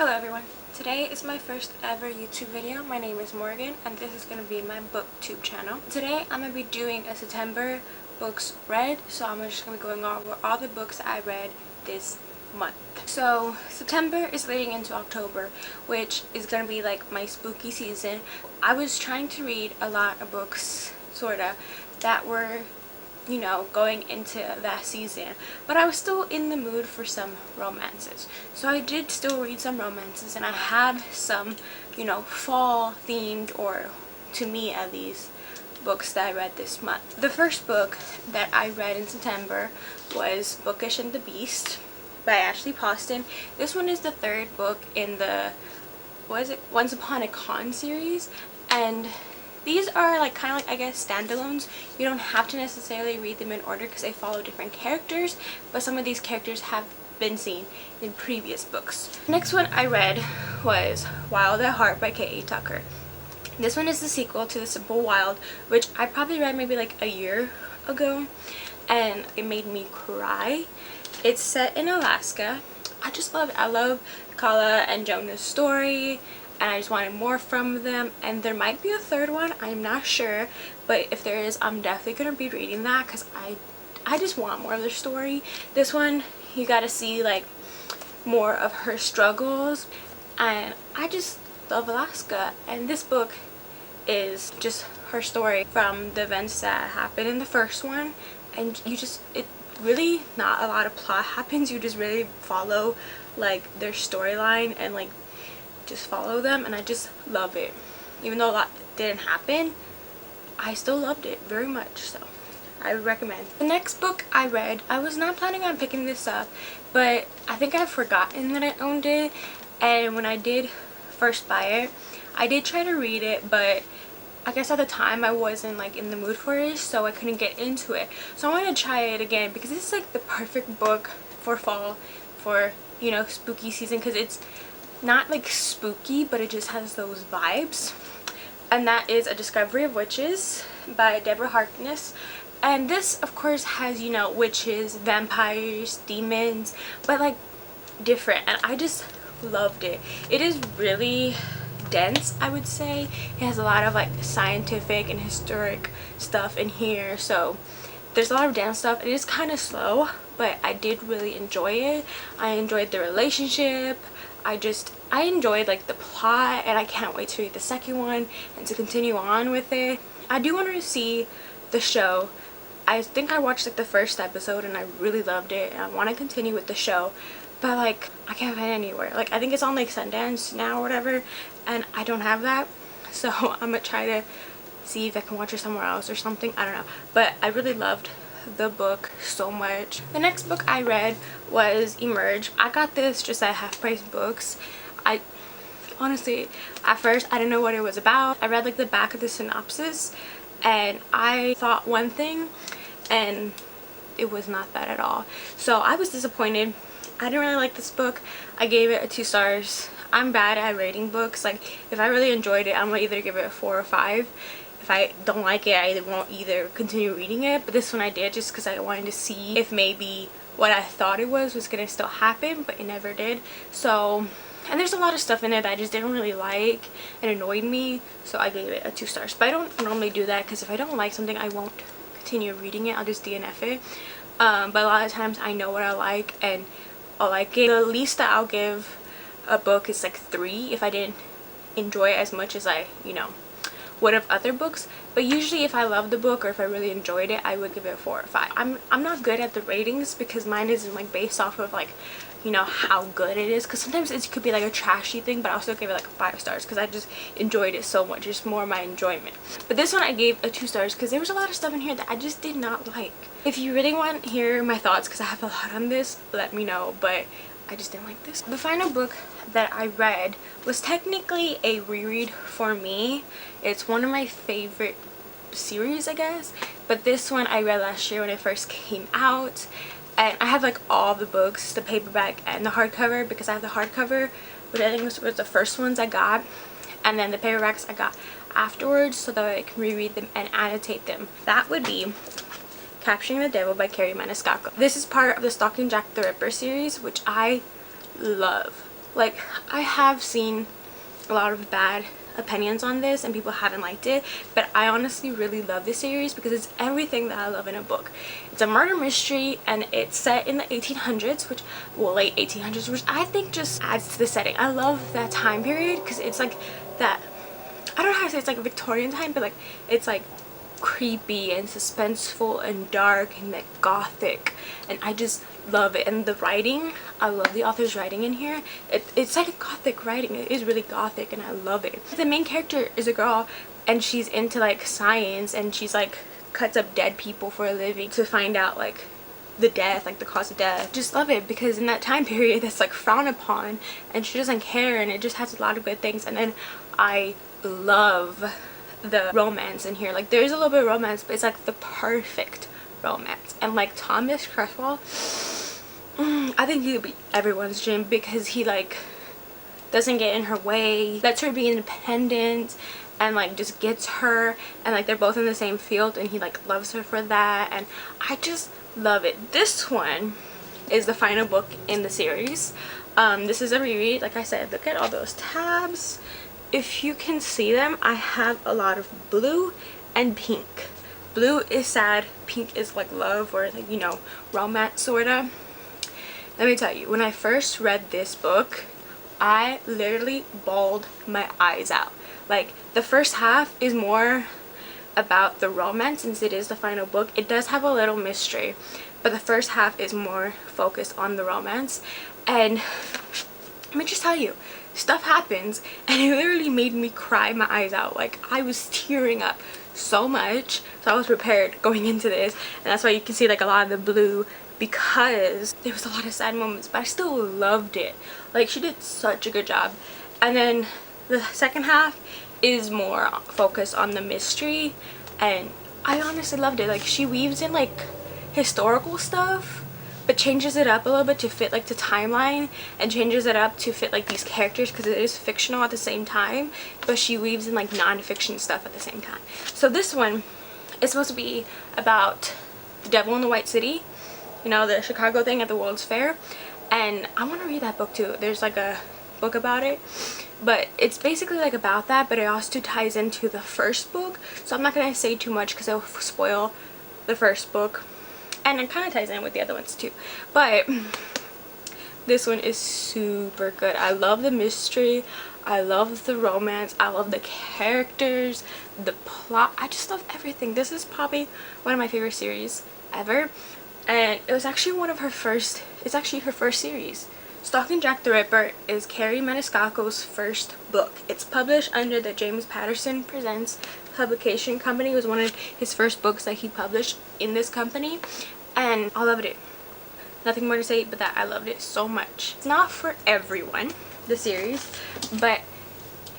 Hello everyone. Today is my first ever YouTube video. My name is Morgan and this is going to be my booktube channel. Today I'm going to be doing a September books read, so I'm just going to be going over all the books I read this month. So September is leading into October, which is going to be like my spooky season. I was trying to read a lot of books sorta that were, you know, going into that season, but I was still in the mood for some romances, so I did still read some romances, and I had some, you know, fall themed, or to me at least, books that I read this month. The first book that I read in September was Bookish and the Beast by Poston. This one is the third book in the Once Upon a Con series, and these are like kind of like, I guess, standalones. You don't have to necessarily read them in order because they follow different characters, but some of these characters have been seen in previous books. The next one I read was Wild at Heart by K.A. Tucker. This one is the sequel to The Simple Wild, which I probably read maybe like a year ago, and it made me cry. It's set in Alaska. I love Kala and Jonah's story, and I just wanted more from them, and there might be a third one, I'm not sure, but if there is, I'm definitely gonna be reading that because I just want more of their story. This one, you gotta see like more of her struggles, and I just love Alaska, and this book is just her story from the events that happened in the first one, and it really, not a lot of plot happens, you just really follow like their storyline and like just follow them, and I just love it. Even though a lot didn't happen, I still loved it very much, so I would recommend. The next book I read, I was not planning on picking this up, but I think I've forgotten that I owned it, and when I did first buy it, I did try to read it, but I guess at the time I wasn't like in the mood for it, so I couldn't get into it. So I want to try it again because this is like the perfect book for fall, for, you know, spooky season, because it's not like spooky, but it just has those vibes. And that is A Discovery of Witches by Deborah Harkness. And this of course has, you know, witches, vampires, demons, but like different, and I just loved it. It is really dense, I would say. It has a lot of like scientific and historic stuff in here, so there's a lot of dance stuff. It is kind of slow, but I did really enjoy it. I enjoyed the relationship. I enjoyed like the plot, and I can't wait to read the second one and to continue on with it. I do want to see the show. I think I watched like the first episode and I really loved it, and I want to continue with the show, but like I can't find it anywhere. Like I think it's on like Sundance now or whatever, and I don't have that, so I'm gonna try to see if I can watch it somewhere else or something. I don't know, but I really loved the book so much. The next book I read was Emerge. I got this just at Half Price Books. I honestly, at first I didn't know what it was about. I read like the back of the synopsis and I thought one thing, and it was not that at all, so I was disappointed. I didn't really like this book. I gave it a 2 stars. I'm bad at rating books. Like if I really enjoyed it, I'm gonna either give it a 4 or 5. If I don't like it, I won't either continue reading it, but this one I did just because I wanted to see if maybe what I thought it was gonna still happen, but it never did. So, and there's a lot of stuff in it that I just didn't really like and annoyed me, so I gave it a 2 stars. But I don't normally do that because if I don't like something, I won't continue reading it. I'll just DNF it. But a lot of times I know what I like and I'll like it. The least that I'll give a book is like 3 if I didn't enjoy it as much as I, you know, would of other books. But usually if I love the book or if I really enjoyed it, I would give it 4 or 5. I'm not good at the ratings because mine isn't like based off of like, you know, how good it is, because sometimes it could be like a trashy thing, but I also give it like 5 stars because I just enjoyed it so much. It's more my enjoyment. But this one I gave a 2 stars because there was a lot of stuff in here that I just did not like. If you really want to hear my thoughts, because I have a lot on this, let me know, but I just didn't like this. The final book that I read was technically a reread for me. It's one of my favorite series, I guess, but this one I read last year when it first came out, and I have like all the books, the paperback and the hardcover, because I have the hardcover, which I think was the first ones I got, and then the paperbacks I got afterwards so that I can reread them and annotate them. That would be Capturing the Devil by Kerri Maniscalco. This is part of the Stalking Jack the Ripper series, which I love. Like, I have seen a lot of bad opinions on this and people haven't liked it, but I honestly really love this series because it's everything that I love in a book. It's a murder mystery and it's set in the 1800s, which, well, late 1800s, which I think just adds to the setting. I love that time period because it's like that, I don't know how to say, it's like Victorian time, but like it's like creepy and suspenseful and dark and like gothic, and I just love it. And the writing, I love the author's writing in here. It's like a gothic writing. It is really gothic and I love it. The main character is a girl and she's into like science, and she's like cuts up dead people for a living to find out like the death, like the cause of death. Just love it because in that time period that's like frowned upon, and she doesn't care, and it just has a lot of good things. And then I love the romance in here. Like, there's a little bit of romance, but it's like the perfect romance. And like Thomas Cresswell, I think he would be everyone's dream because he like doesn't get in her way, lets her be independent, and like just gets her, and like they're both in the same field and he like loves her for that, and I just love it. This one is the final book in the series. This is a reread. Like I said, look at all those tabs. If you can see them, I have a lot of blue and pink. Blue is sad, pink is like love, or like, you know, romance sorta. Let me tell you, when I first read this book, I literally bawled my eyes out. Like, the first half is more about the romance since it is the final book. It does have a little mystery, but the first half is more focused on the romance. And let me just tell you, stuff happens and it literally made me cry my eyes out. Like, I was tearing up so much, so I was prepared going into this, and that's why you can see like a lot of the blue, because there was a lot of sad moments, but I still loved it. Like, she did such a good job. And then the second half is more focused on the mystery, and I honestly loved it. Like, she weaves in like historical stuff but changes it up a little bit to fit like the timeline, and changes it up to fit like these characters because it is fictional at the same time, but she weaves in like non-fiction stuff at the same time. So this one is supposed to be about the devil in the White City, you know, the Chicago thing at the World's Fair, and I want to read that book too. There's like a book about it, but it's basically like about that, but it also ties into the first book, so I'm not gonna say too much because it'll spoil the first book, and it kind of ties in with the other ones too. But this one is super good. I love the mystery, I love the romance, I love the characters, the plot. I just love everything. This is probably one of my favorite series ever, and it was actually one of her first, it's actually her first series. Stalking Jack the Ripper is Kerri Maniscalco's first book. It's published under the James Patterson Presents publication company. It was one of his first books that he published in this company, and I loved it. Nothing more to say but that I loved it so much. It's not for everyone, the series, but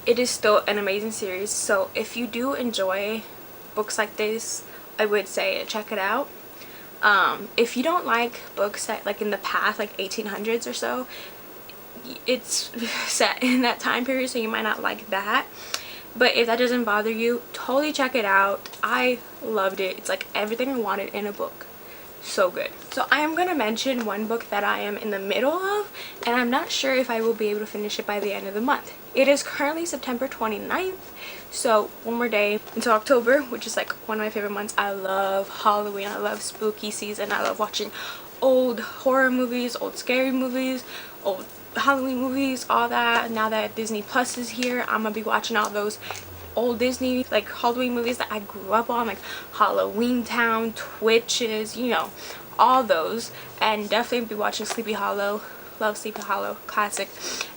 it is still an amazing series. So if you do enjoy books like this, I would say check it out. If you don't like books set like in the past, like 1800s or so, it's set in that time period, so you might not like that. But if that doesn't bother you, totally check it out. I loved it. It's like everything I wanted in a book. So good. So I am going to mention one book that I am in the middle of, and I'm not sure if I will be able to finish it by the end of the month. It is currently September 29th, so one more day until October, which is like one of my favorite months. I love Halloween, I love spooky season, I love watching old horror movies, old scary movies, old Halloween movies, all that. Now that Disney Plus is here, I'm gonna be watching all those old Disney like Halloween movies that I grew up on, like Halloween Town, Twitches, you know, all those. And definitely be watching Sleepy Hollow. Love Sleepy Hollow, classic,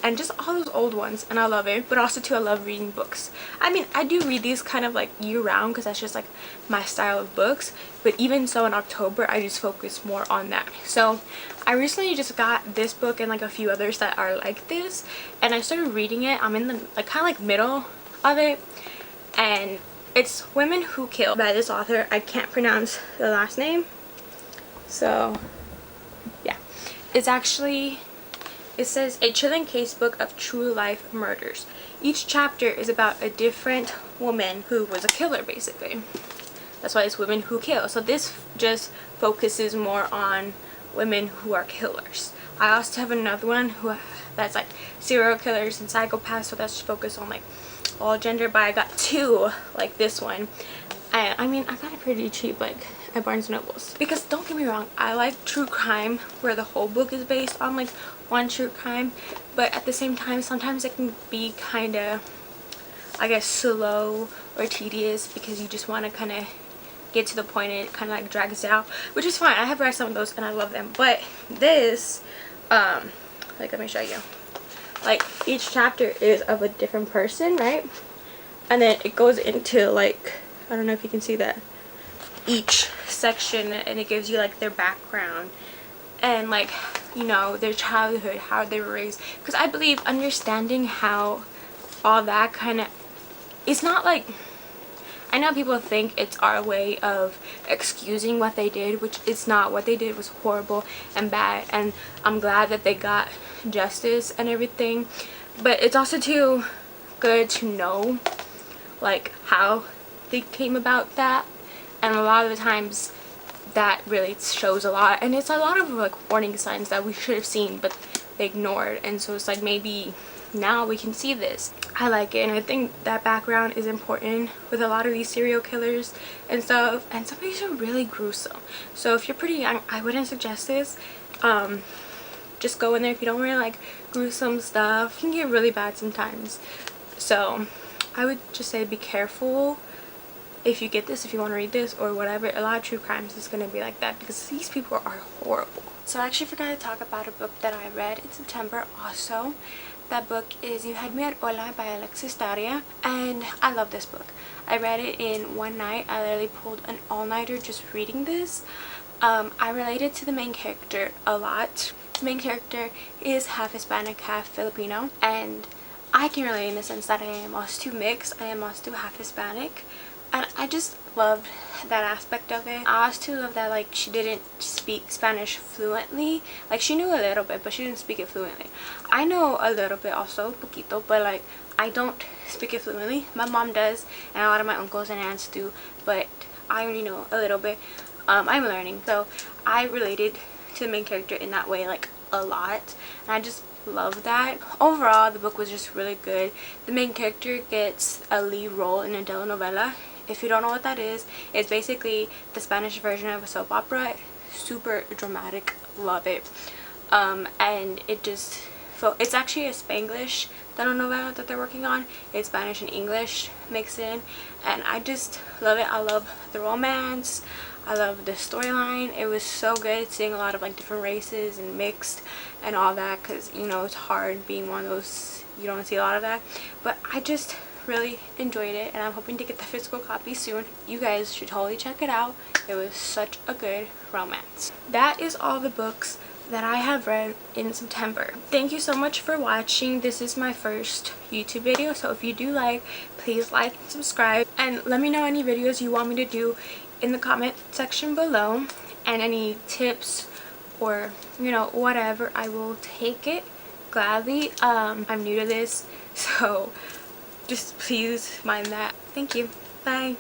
and just all those old ones, and I love it. But also too, I love reading books. I mean, I do read these kind of like year round because that's just like my style of books, but even so in October I just focus more on that. So I recently just got this book and like a few others that are like this, and I started reading it. I'm in the like kind of like middle of it, and it's Women Who Kill by this author. I can't pronounce the last name, so yeah. It's actually, it says a chilling casebook of true life murders. Each chapter is about a different woman who was a killer, basically. That's why it's Women Who Kill. So this just focuses more on women who are killers. I also have another one that's like serial killers and psychopaths, so that's focused on like all gender, but I got two like this one. And I mean, I got it pretty cheap, like at Barnes & Nobles, because don't get me wrong, I like true crime where the whole book is based on like one true crime, but at the same time sometimes it can be kind of, I guess, slow or tedious because you just want to kind of get to the point and it kind of like drags it out, which is fine. I have read some of those and I love them, but this like, let me show you. Like, each chapter is of a different person, right? And then it goes into like, I don't know if you can see that, each section, and it gives you like their background and like, you know, their childhood, how they were raised, because I believe understanding how all that kind of, it's not like, I know people think it's our way of excusing what they did, which it's not. What they did was horrible and bad, and I'm glad that they got justice and everything, but it's also too good to know like how they came about that, and a lot of the times that really shows a lot, and it's a lot of like warning signs that we should have seen but they ignored, and so it's like maybe now we can see this. I like it, and I think that background is important with a lot of these serial killers and stuff, and some of these are really gruesome. So if you're pretty young, I wouldn't suggest this. Just go in there if you don't really like gruesome stuff. It can get really bad sometimes, so I would just say be careful if you get this, if you want to read this or whatever. A lot of true crimes is going to be like that because these people are horrible. So I actually forgot to talk about a book that I read in September also. That book is You Had Me Athola by Alexis, Daria, and I love this book. I read it in one night. I literally pulled an all-nighter just reading this. I related to the main character a lot. The main character is half Hispanic, half Filipino, and I can relate in the sense that I am also mixed. I am also half Hispanic, and I just loved that aspect of it. I also love that like she didn't speak Spanish fluently. Like she knew a little bit, but she didn't speak it fluently. I know a little bit also, poquito, but like I don't speak it fluently. My mom does, and a lot of my uncles and aunts do, but I only know a little bit. I'm learning, so I related to the main character in that way like a lot, and I just love that. Overall, the book was just really good. The main character gets a lead role in a telenovela. If you don't know what that is, it's basically the Spanish version of a soap opera. Super dramatic, love it. And it just, it's actually a Spanglish telenovela that they're working on. It's Spanish and English mixed in, and I just love it. I love the romance, I love the storyline. It was so good seeing a lot of like different races and mixed and all that, because you know it's hard being one of those, you don't see a lot of that, but I just really enjoyed it, and I'm hoping to get the physical copy soon. You guys should totally check it out. It was such a good romance. That is all the books that I have read in September. Thank you so much for watching. This is my first YouTube video, so if you do like, please like and subscribe, and let me know any videos you want me to do in the comment section below, and any tips or you know whatever, I will take it gladly. I'm new to this, so just please mind that. Thank you. Bye.